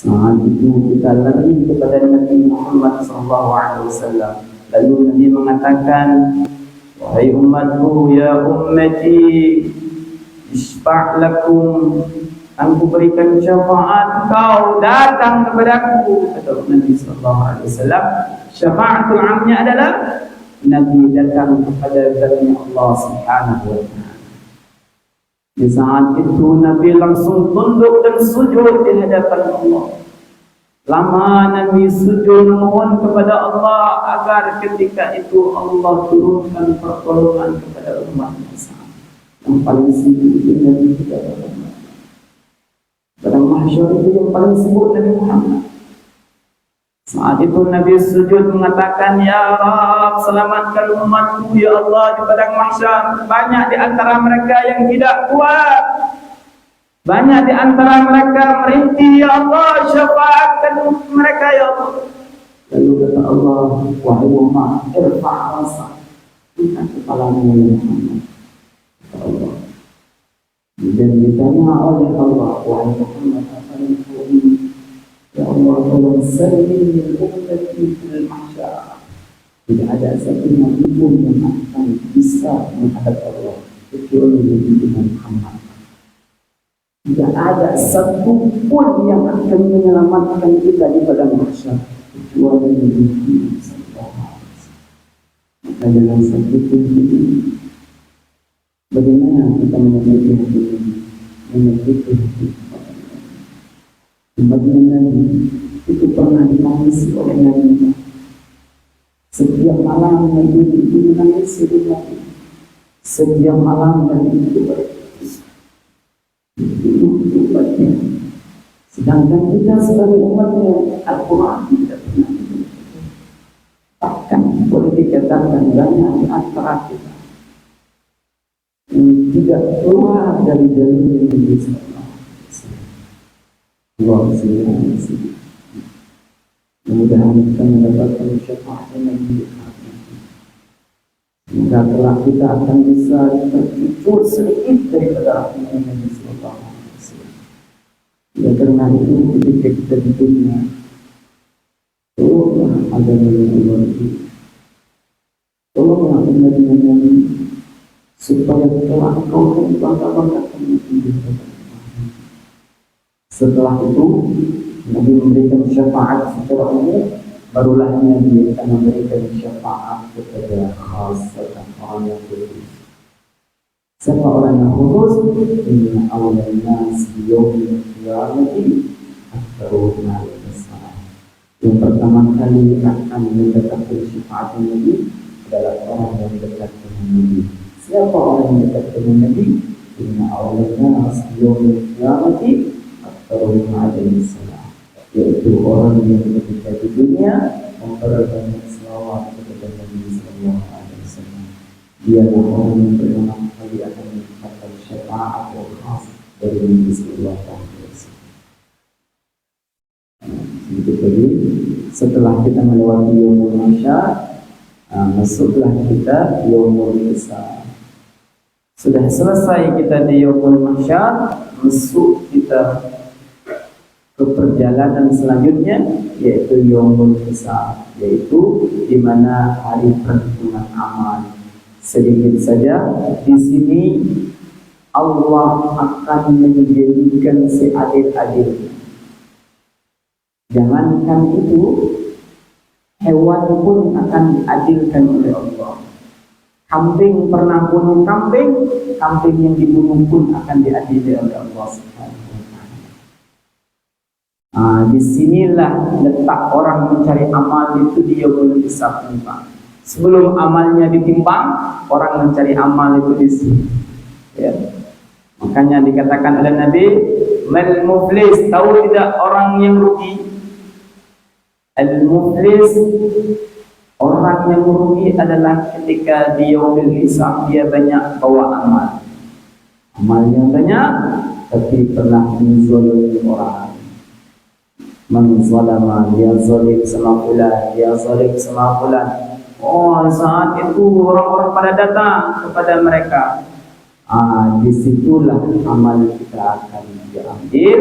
Saat itu kita lari kepada Nabi Muhammad SAW. Lalu Nabi mengatakan, wahai umatku, ya ummati, isfa' lakum, aku berikan syafaat, kau datang kepadaku. Kata Nabi SAW, syafa'atul amnya adalah Nabi datang kepada zatnya Allah Subhanahu wa ta'ala. Di saat itu Nabi langsung tunduk dan sujud di hadapan Allah. Lama Nabi sujud memohon kepada Allah agar ketika itu Allah turunkan pertolongan kepada umatnya. Yang paling sibuk itu Nabi kita pada mahsyar itu yang paling sibuk Nabi Muhammad. Saat itu Nabi sujud mengatakan, ya Rabb, selamatkan umatku ya Allah di padang mahsyar. Banyak di antara mereka yang tidak kuat, banyak di antara mereka merintih, ya Allah, syafaatkan mereka ya Allah. Lalu kata Allah, wahai Muhammad, irfa' rasa, angkat kepalamu ya Muhammad. Kata Allah. Dan ditanya oleh Allah, wahai Muhammad, apa yang kau ingin? Ya Allah, tolong salim ummati fil mahsyar. Tidak ada satu nabi pun yang akan bisa menghadap Allah kecuali Nabi Muhammad. Tidak ada satu pun yang akan menyelamatkan kita di padang mahsyar kecuali Nabi Muhammad SAW. Maka jangan sakit hati. Bagaimana kita menyakiti hati ini? Menyakiti hati. Baginda Nabi itu pernah ditangisi oleh Nabi. Setiap malam Nabi itu menangisi Nabi. Setiap malam Nabi itu berkisah. Itu umatnya. Sedangkan kita sebagai umatnya Al-Quran tidak pernah. Bahkan boleh dikatakan banyak di antara kita yang tidak keluar dari jalur yang bisa. Allah SWT. Mudah-mudahan kita mendapatkan syafaat Nabi. Semoga kelak kita akan bisa tercucur sedikit daripada rahmat Nabi SAW. Ya karena itu ketika kita di dunia, tolonglah agama Allah itu, tolonglah umat Nabi supaya kelak kau bangga-banggakan Nabi. Setelah itu Nabi memberikan syafaat secara umum, barulah Nabi akan memberikan syafaat kepada khas serta orang yang khusus. Siapa orang yang khusus? Inna awlan nas biyawmil qiyamati aktsaruna al-salah. Yang pertama kali akan mendapatkan syafaat Nabi adalah orang yang dekat dengan Nabi. Siapa orang yang dekat dengan Nabi? Inna awlan nas biyawmil qiyamati yaitu orang yang ketika di dunia memperbanyak selawat kepada Nabi Sallallahu Alaihi Wasallam. Dialah orang yang pertama kali akan mendapatkan syafaat khas dari Nabi Sallallahu Alaihi Wasallam. Itu tadi. Setelah kita melewati yaumul mahsyar, masuklah kita yaumul hisab. Sudah selesai kita di yaumul mahsyar, masuk kita ke perjalanan selanjutnya, yaitu yaumul hisab, yaitu di mana hari perhitungan amal. Sedikit saja di sini Allah akan menjadikan seadil-adilnya. Jangankan itu, hewan pun akan diadilkan oleh Allah. Kambing pernah bunuh kambing, kambing yang dibunuh pun akan diadili oleh Allah Subhanahu. Disinilah letak orang mencari amal itu di yaumul hisab ini, Pak. Sebelum amalnya ditimbang, orang mencari amal itu di sini. Ya. Makanya dikatakan oleh Nabi, mal muflis, tahu tidak orang yang rugi? Al muflis, orang yang rugi adalah ketika di yaumul hisab dia banyak bawa amal. Amalnya banyak, tapi pernah menzalimi orang. Man zalama, dia zalim sama fulan, dia zalim sama fulan. Oh, saat itu orang-orang pada datang kepada mereka. Disitulah amal kita akan diambil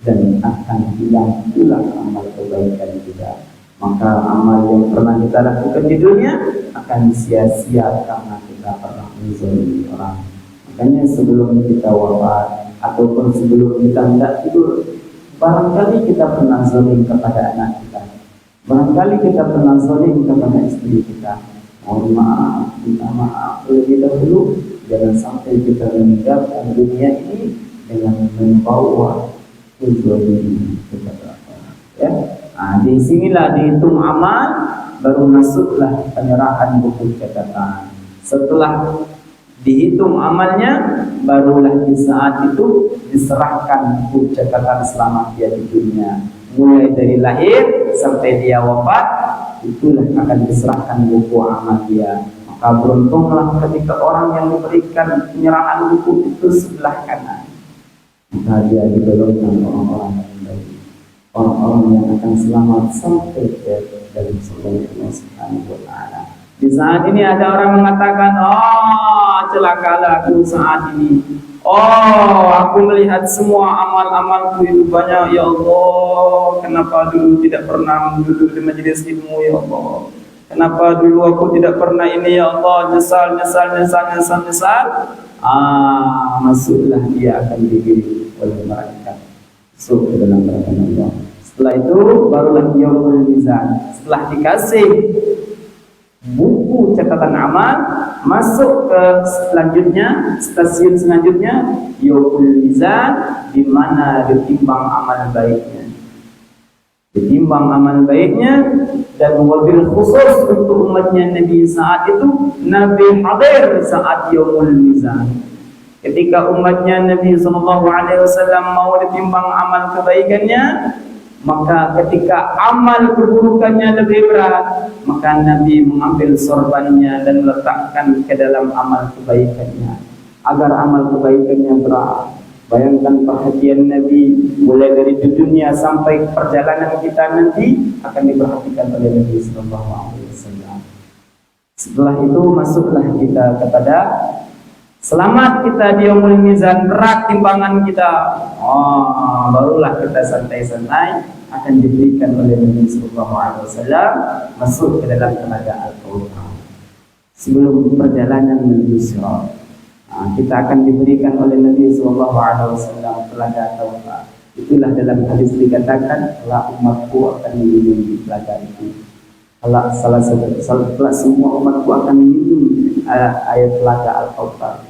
dan akan hilang pula amal kebaikan kita. Maka amal yang pernah kita lakukan di dunia akan sia-sia karena kita pernah menzalimi orang. Makanya sebelum kita wafat ataupun sebelum kita hendak tidur, barangkali kita pernah zalim kepada anak kita, barangkali kita pernah zalim kepada istri kita. Mohon maaf, minta maaf terlebih dahulu. Jangan sampai kita meninggalkan dunia ini dengan membawa kezaliman kepada orang. Ya, di sinilah dihitung amal, baru masuklah penyerahan buku catatan. Setelah dihitung amalnya, barulah di saat itu diserahkan buku catatan selama dia di dunia. Mulai dari lahir sampai dia wafat, itulah akan diserahkan buku amal dia. Maka beruntunglah ketika orang yang diberikan penyerahan buku itu sebelah kanan. Maka dia digolongkan orang-orang yang baik, orang-orang yang akan selamat sampai ke dalam surga Allah Subhanahu wa taala. Di saat ini ada orang mengatakan, "Oh, celakalah aku saat ini. Oh, aku melihat semua amal-amalku itu banyak, ya Allah. Kenapa dulu tidak pernah duduk di majelis ilmu, ya Allah? Kenapa dulu aku tidak pernah ini, ya Allah? Nyesal. Masuklah dia akan digiring oleh malaikat. Masuk ke dalam neraka Allah. Setelah itu barulah yaumul mizan. Setelah dikasih buku catatan amal, masuk ke selanjutnya, stasiun selanjutnya yaumul mizan, di mana ditimbang amal baiknya. Ditimbang amal baiknya, dan wabil khusus untuk umatnya Nabi saat itu, Nabi hadir saat yaumul mizan. Ketika umatnya Nabi SAW mau ditimbang amal kebaikannya, maka ketika amal keburukannya lebih berat, maka Nabi mengambil sorbannya dan meletakkan ke dalam amal kebaikannya agar amal kebaikannya berat. Bayangkan perhatian Nabi mulai dari dunia sampai perjalanan kita nanti akan diperhatikan oleh Nabi SAW. Setelah itu masuklah kita kepada selamat kita di yaumul mizan, berat timbangan kita. Barulah kita santai-santai akan diberikan oleh Nabi SAW masuk ke dalam telaga Al-Kautsar. Sebelum perjalanan menuju Sirat, kita akan diberikan oleh Nabi SAW telaga Al-Kautsar. Itulah dalam hadis dikatakan, "La umatku akan minum di telaga itu." Kalau salah semua umatku akan minum air telaga Al-Kautsar.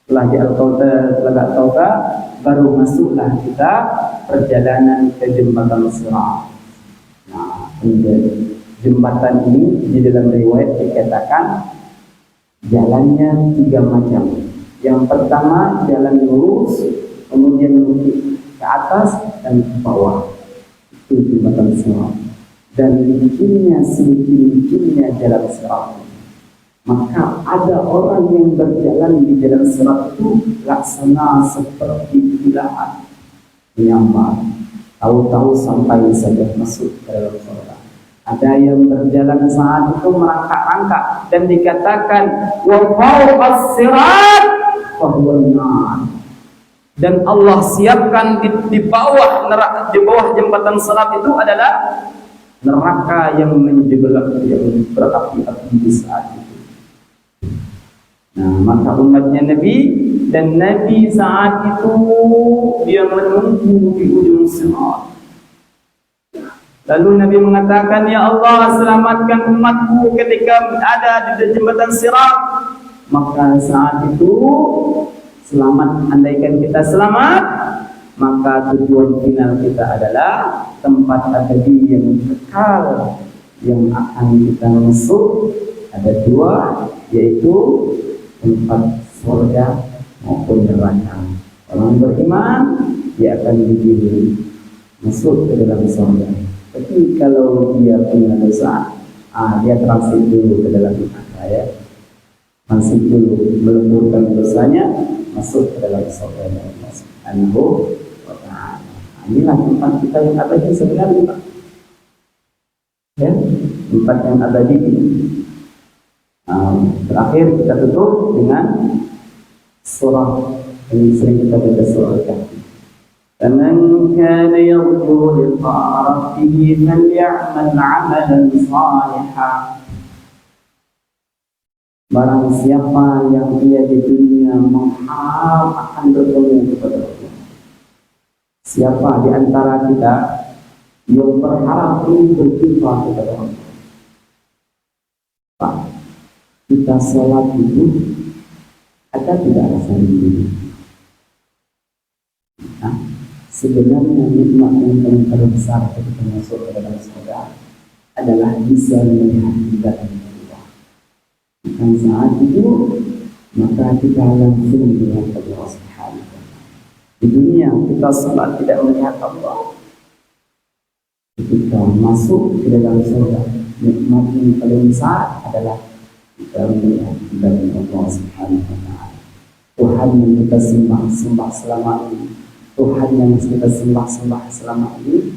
Setelah di telaga Al-Kautsar, baru masuklah kita perjalanan ke jembatan Sirat. Jembatan ini di dalam riwayat dikatakan jalannya 3 macam. Yang pertama jalan lurus, kemudian ke atas dan ke bawah. Itu jembatan Sirat. Dan licinnya selicinnya jalan Sirat. Maka ada orang yang berjalan di jalan Sirat itu laksana seperti kilat menyambar, tahu-tahu sampai saja masuk ke dalam surga. Ada yang berjalan saat itu merangkak-rangkak dan dikatakan wa fawqas sirat fahuwa nar. Dan Allah siapkan di bawah neraka, di bawah jembatan Sirat itu adalah neraka yang menjeblak, yang berapi-api di saat itu. Maka umatnya Nabi dan Nabi saat itu dia menunggu di ujung Sirat. Lalu Nabi mengatakan, "Ya Allah, selamatkan umatku ketika ada di jembatan Sirat." Maka saat itu selamat, andaikan kita selamat, maka tujuan final kita adalah tempat abadi yang kekal yang akan kita masuk. Ada 2, yaitu tempat surga maupun neraka. Orang beriman dia akan digiring masuk ke dalam surga. Tapi kalau dia punya dosa, dia transit dulu ke dalam neraka, ya. Transit dulu, melemburkan dosanya, masuk ke dalam surga Allah Subhanahu wa taala. Inilah tempat kita yang abadi sebenarnya, Pak. Ya, tempat yang abadi ini. Terakhir kita tutup dengan surah yang sering kita baca, surah Al-Kahfi. فمن كان يرجو لقاء ربه فليعمل عملا صالحا. Barang siapa yang ia di dunia mengharap akan bertemu kepada Allah. Siapa di antara kita yang berharap ingin berjumpa kepada Allah? Pak, kita sholat itu ada tidak rasa rindu? Nah, sebenarnya nikmat yang paling terbesar ketika masuk ke dalam surga adalah bisa melihat ibadah Allah. Dan saat itu maka kita langsung melihat Allah Subhanahu wa Ta'ala. Di dunia kita sholat tidak melihat Allah. Ketika masuk ke dalam surga, nikmat yang paling besar adalah kita melihat ibadah Allah Subhanahu wa Ta'ala. Tuhan yang kita sembah selama ini, Tuhan yang kita sembah selama ini,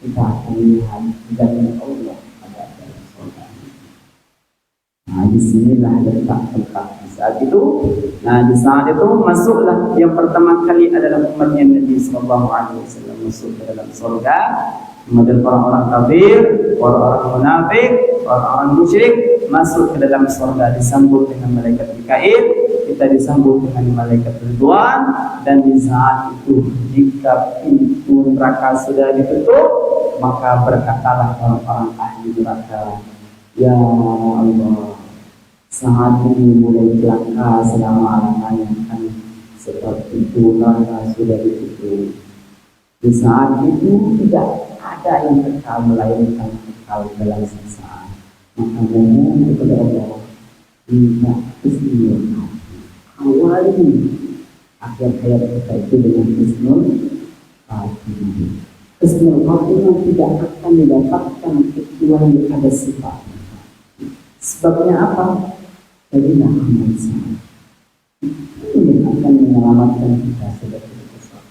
kita akan melihat ibadah Allah pada dalam surga. Nah, disinilah letak tempat di saat itu. Nah, di saat itu masuklah yang pertama kali adalah umatnya Nabi Sallallahu Alaihi Wasallam masuk ke dalam surga. Kemudian orang-orang kafir, orang-orang munafik, orang-orang musyrik masuk ke dalam surga, disambut dengan malaikat Mikail, kita disambut dengan malaikat Ridwan. Dan di saat itu jika pintu neraka sudah ditutup, maka berkatalah orang-orang ahli neraka, ya Allah, saat ini mulai celaka selama-lamanya kan, sebab pintu neraka sudah ditutup. Di saat itu tidak ada yang kekal melainkan kekal dalam siksa. Maka mohon kepada Allah, minta istimewa, awali akhir hayat kita itu dengan husnul khatimah. Husnul khatimah tidak akan didapatkan kecuali ada sifat. Sebabnya apa? Jadilah amal saleh. Ini akan menyelamatkan kita sebagai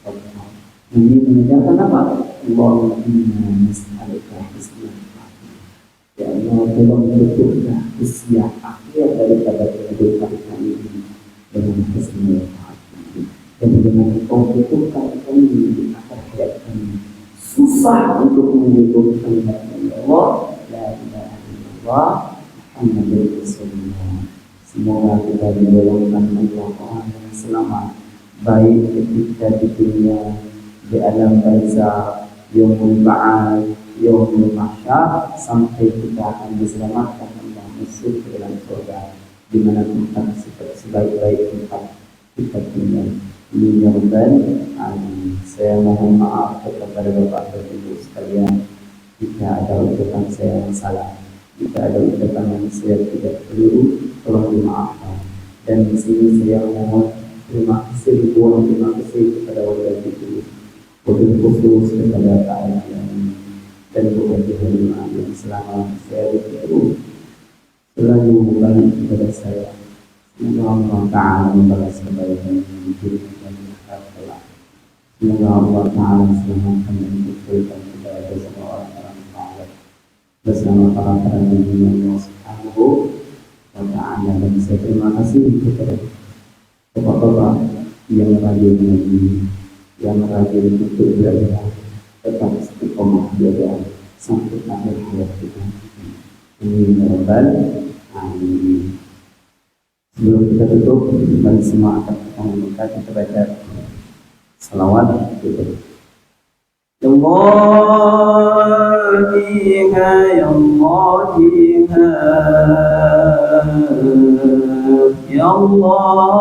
Allah. Ini mengajarkan apa? Allahumma inna nas'aluka husnul khatimah. Ya Allah, tolong tutuplah usia akhir daripada kehidupan kami ini dengan husnul khatimah. Dan dengan Engkau tutupkan kami di akhir hayat kami. Susah untuk menghidupkan ya Allah, la ilaha illallah Muhammadur Rasulullah. Semoga kita digolongkan Allah yang selamat, baik ketika di dunia, di alam barzakh, yaumul ba'ats, yaumul mahsyar, sampai kita akan diselamatkan Allah masuk ke dalam surga, di mana tempat sebaik-baik tempat kita tinggal. Amin ya rabbal alamin. Saya mohon maaf kepada Bapak dan Ibu sekalian jika ada ucapan saya yang salah, jika ada ucapan yang saya tidak perlu, tolong dimaafkan. Dan di sini saya mohon terima kasih kepada warga itu, wabil khusus kepada Pak Ayman dan kepada Halimah yang selama saya itu selalu baik kepada saya. Semoga Allah Ta'ala membalas kebaikan yang diberikan dan akhirat. Semoga Allah Ta'ala selamatkan dan mengumpulkan kepada semua orang-orang saleh bersama para nabi Allah Subhanahu wa Ta'ala. Dan saya terima kasih kepada bapak-bapak yang rajin mengaji, yang rajin untuk belajar, tetap istiqomah belajar sampai akhir hayat kita. Amin ya rabbal alamin. Sebelum kita tutup, kembali semua akan kita membuka, kita baca salawat tutup. Ya Allah biha, ya Allah biha, ya Allah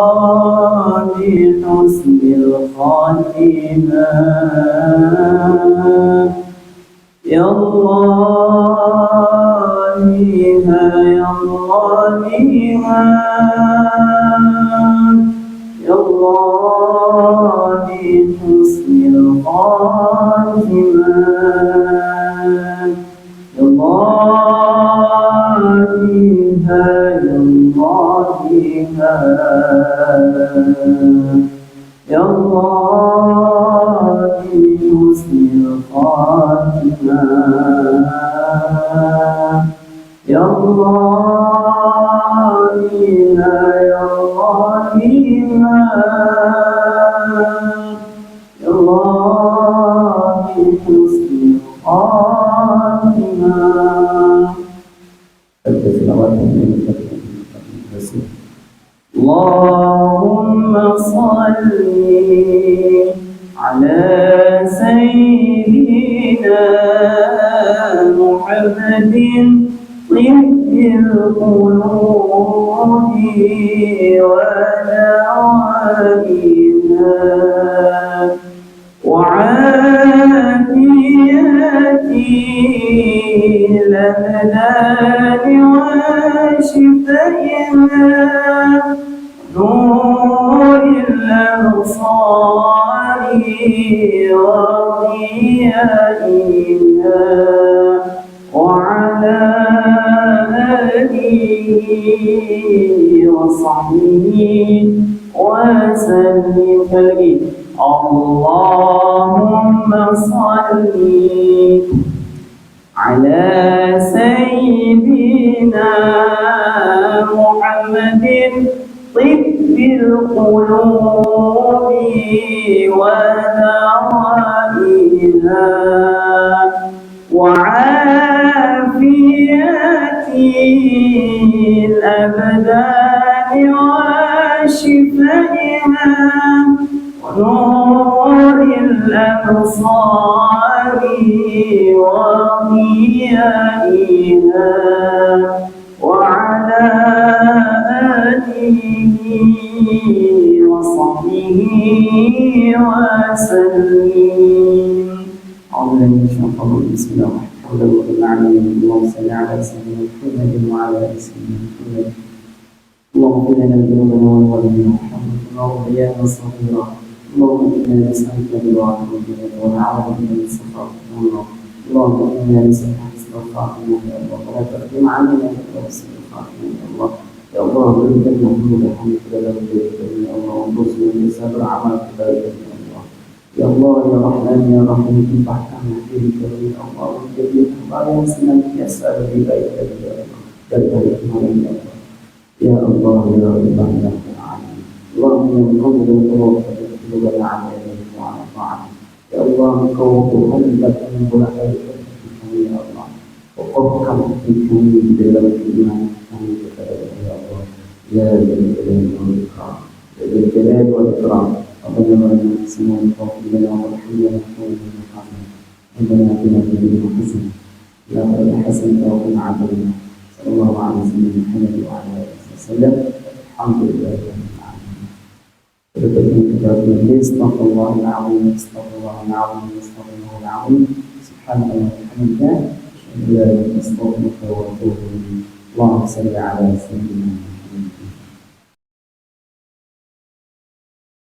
bi husnil khatimah, ya Allah biha, ya Allah biha, ya Allah bi husnil khatimah, ya Allah biha, ya Allah biha, ya Allah bi husnil khatimah, ya Allah biha, ya Allah biha, ya Allah اللهم صل على سيدنا محمد طب القلوب ودوائها وعافية الأبدان وشفائها نور الأبصار وضيائها وعلى آله وصحبه وسلم فلقي اللهم صل على سيدنا محمد طب القلوب ودوائها وعافية الأبدان وشفائها ونور الأبصار وضيائها وعلى آله وصحبه وسلم. أعوذ بالله من الشيطان الرجيم. بسم الله الرحمن الرحيم. اللهم صل على سيدنا محمد وعلى آل سيدنا محمد. اللهم اغفر لنا ذنوبنا والوالدين وارحمنا اللهم يا صغيرا. اللهم إنا نسألك برضاك ونعوذ بك من سخطك اللهم إنا نسألك حسن الخاتمة يا الله ولا تختم علينا بحسن الخاتمة يا الله. يا الله بارك لنا في رحمتك ولا تضيق يا الله وانصرنا من سبر أعمالك بارك يا الله. يا الله يا رحمن يا رحيم افتح لنا في كريم يا الله وجزيك الله يسلم يسأل ببيتك يا الله جل يا الله. يا الله يا رب العالمين. اللهم يا مقوم القلوب ولا عن يديك وعلى طاعتك. يا الله قوة قلبك من كل خير يا الله وقفهم في كل دلالة الإيمان يا الله يا ذا الجلال والإكرام يا ذا الجلال والإكرام. ربنا ولنا السماء والفضل لنا والحمد لله ربنا آتنا في الدنيا حسنة يا رب حسنة وقنا عذاب النار. صلى الله على سيدنا محمد وعلى آله وسلم. الحمد لله رب العالمين. استغفر الله العظيم استغفر الله العظيم استغفر الله العظيم. سبحانك وبحمدك اشهد ان لا اله الا انت استغفرك واتوب اليك. اللهم صل على سيدنا محمد.